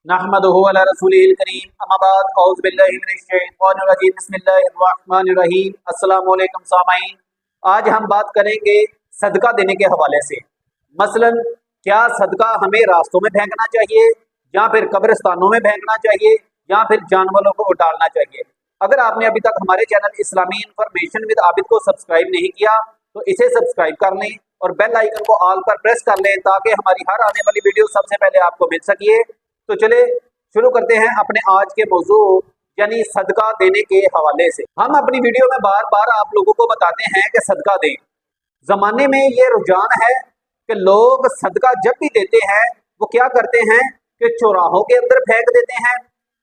नहमदुहु अला रसूलिल करीम अम्मा बाद औज़ु बिल्लाहि मिनश शैतानिर रजीम बिस्मिल्लाहिर रहमानिर रहीम। अस्सलामु अलैकुम सामाईन। आज हम बात करेंगे सदका देने के हवाले से। मसलन क्या सदका हमें रास्तों में फेंकना चाहिए या फिर कब्रिस्तानों में फेंकना चाहिए या फिर जानवरों को डालना चाहिए। अगर आपने अभी तक हमारे channel Islami information with Abid को सब्सक्राइब नहीं किया तो इसे सब्सक्राइब कर लें और बेल आइकन को ऑल पर प्रेस कर लें ताकि हमारी हर आने वाली वीडियो सबसे पहले आपको मिल सके। तो चले शुरू करते हैं अपने आज के मौजू यानी सदका देने के हवाले से। हम अपनी वीडियो में बार बार आप लोगों को बताते हैं कि सदका दें। जमाने में ये रुझान है कि लोग सदका जब भी देते हैं वो क्या करते हैं कि चौराहों के अंदर फेंक देते हैं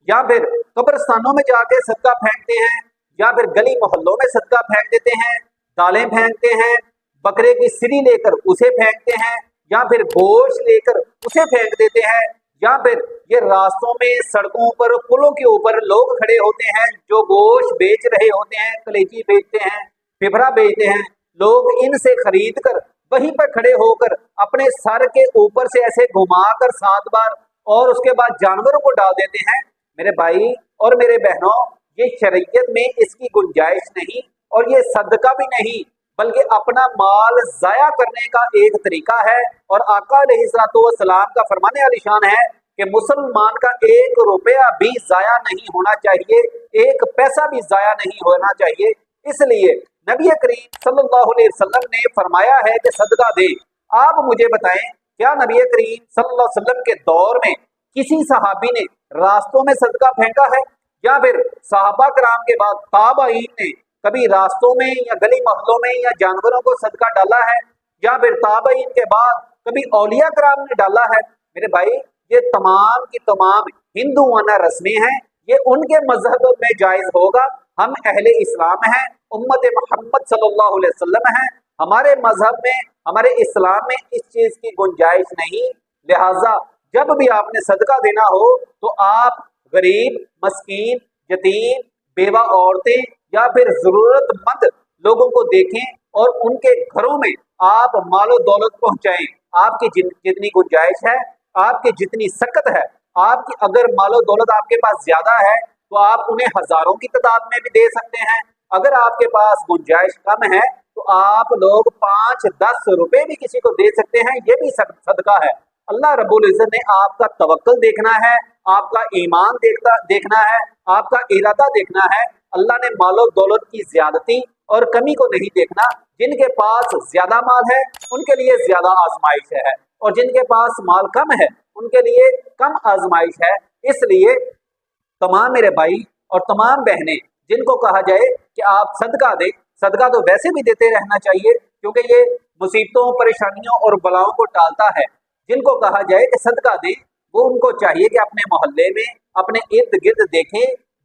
या फिर कब्रिस्तानों में जाके सदका फेंकते हैं या फिर गली मोहल्लों में सदका फेंक देते हैं, दालें फेंकते हैं, बकरे की सिरी लेकर उसे फेंकते हैं या फिर गोश्त लेकर उसे फेंक देते हैं या फिर ये रास्तों में सड़कों पर पुलों के ऊपर लोग खड़े होते हैं जो गोश्त बेच रहे होते हैं, कलेजी बेचते हैं, फिफरा बेचते हैं। लोग इनसे खरीद कर वहीं पर खड़े होकर अपने सर के ऊपर से ऐसे घुमाकर 7 बार और उसके बाद जानवरों को डाल देते हैं। मेरे भाई और मेरे बहनों, ये शरीयत में इसकी गुंजाइश नहीं और ये सदका भी नहीं बल्कि अपना माल जाया करने का एक तरीका है। और आका अलैहिस्सलाम का फरमाने आलिशान है कि मुसलमान का 1 रुपया भी जाया नहीं होना चाहिए, 1 पैसा भी जाया नहीं होना चाहिए। इसलिए नबी करीम सल्लल्लाहु अलैहि वसल्लम ने फरमाया है कि सदका दे। आप मुझे बताएं, क्या नबी करीम सल्लल्लाहु अलैहि वसल्लम के दौर में किसी सहाबी ने रास्तों में सदका फेंका है या फिर सहाबा कराम के बाद ताबईन ने कभी रास्तों में या गली मोहल्लों में या जानवरों को सदका डाला है या फिर ताबईन के बाद कभी औलिया कराम ने डाला है? मेरे भाई, ये तमाम की तमाम हिंदुआना रस्में हैं, ये उनके मजहब में जायज होगा। हम अहले इस्लाम हैं, उम्मत मोहम्मद सल्लल्लाहु अलैहि वसल्लम हैं, हमारे मजहब में हमारे इस्लाम में इस चीज की गुंजाइश नहीं। लिहाजा जब भी आपने सदका देना हो तो आप गरीब, मस्कीन, यतीम, बेवा औरतें या फिर जरूरतमंद लोगों को देखें और उनके घरों में आप मालो दौलत पहुंचाएं। आपकी जितनी गुंजाइश है, आपकी जितनी सकत है, आपकी अगर मालो दौलत आपके पास ज्यादा है तो आप उन्हें हजारों की तादाद में भी दे सकते हैं। अगर आपके पास गुंजाइश कम है तो आप लोग 5-10 रुपए भी किसी को दे सकते हैं, ये भी सदका है। अल्लाह रब्बुल इज्जत ने आपका तवक्कुल देखना है, आपका ईमान देखना है, आपका इरादा देखना है। अल्लाह ने मालो दौलत की ज्यादती और कमी को नहीं देखना। जिनके पास ज्यादा माल है उनके लिए ज्यादा आजमाइश है और जिनके पास माल कम है उनके लिए कम आजमाइश है। इसलिए तमाम मेरे भाई और तमाम बहनें जिनको कहा जाए कि आप सदका दें, सदका तो वैसे भी देते रहना चाहिए क्योंकि ये मुसीबतों, परेशानियों और बलाओं को टालता है। जिनको कहा जाए कि सदका दें, वो उनको चाहिए कि अपने मोहल्ले में, अपने इर्द गिर्द देखें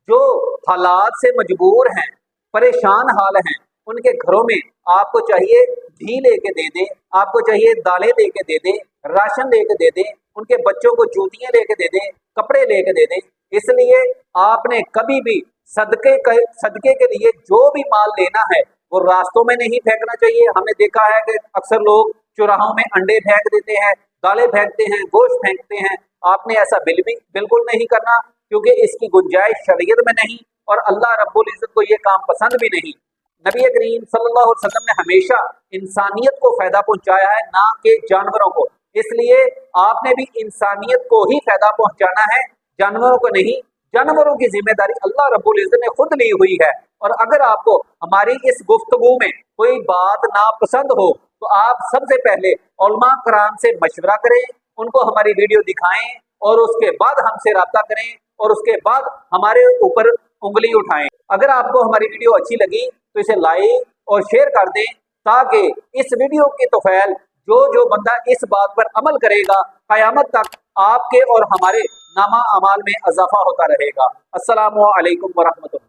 जो हालात से मजबूर हैं, परेशान हाल हैं, उनके घरों में आपको चाहिए घी लेके दे दें, आपको चाहिए दालें लेके दे दें, राशन लेके दे दें, उनके बच्चों को जूतियां लेके दे दें, कपड़े लेके दे दें। इसलिए आपने कभी भी सदके के लिए जो भी माल लेना है वो रास्तों में नहीं फेंकना चाहिए। हमने देखा है कि अक्सर लोग चौराहों में अंडे फेंक देते हैं, दालें फेंकते हैं, गोश्त फेंकते हैं। आपने ऐसा बिल्कुल नहीं करना क्योंकि इसकी गुंजाइश शरीयत में नहीं और अल्लाह रब्बुल इज्जत को ये काम पसंद भी नहीं। नबी करीम सल्लल्लाहु अलैहि वसल्लम ने हमेशा इंसानियत को फायदा पहुंचाया है, ना कि जानवरों को। इसलिए आपने भी इंसानियत को ही फायदा पहुंचाना है, जानवरों को नहीं। जानवरों की जिम्मेदारी अल्लाह रब्बुल इज्जत ने खुद ली हुई है। और अगर आपको हमारी इस गुफ्तगू में कोई बात नापसंद हो तो आप सबसे पहले उलमा कराम से मशवरा करें, उनको हमारी वीडियो दिखाएं और उसके बाद हमसे रब्ता करें और उसके बाद हमारे ऊपर उंगली उठाएं। अगर आपको हमारी वीडियो अच्छी लगी तो इसे लाइक और शेयर कर दें ताकि इस वीडियो की तौफील जो बंदा इस बात पर अमल करेगा क़यामत तक आपके और हमारे नामा अमाल में इजाफा होता रहेगा। अस्सलामु अलैकुम व रहमतुल्लाह।